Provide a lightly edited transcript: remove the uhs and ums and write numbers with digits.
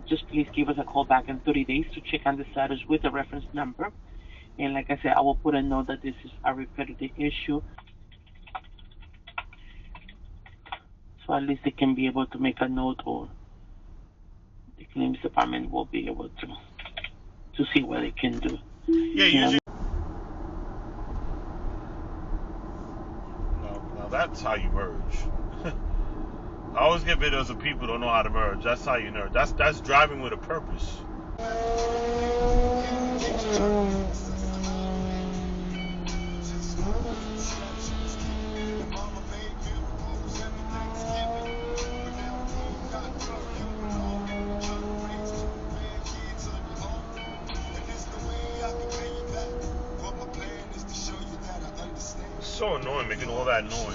just please give us a call back in 30 days to check on the status with the reference number. And like I said, I will put a note that this is a repetitive issue, so at least they can be able to make a note, or the claims department will be able to see what they can do. Yeah, usually. Now that's how you merge. I always get videos of people who don't know how to merge. That's how you merge. That's driving with a purpose. So annoying making all that noise.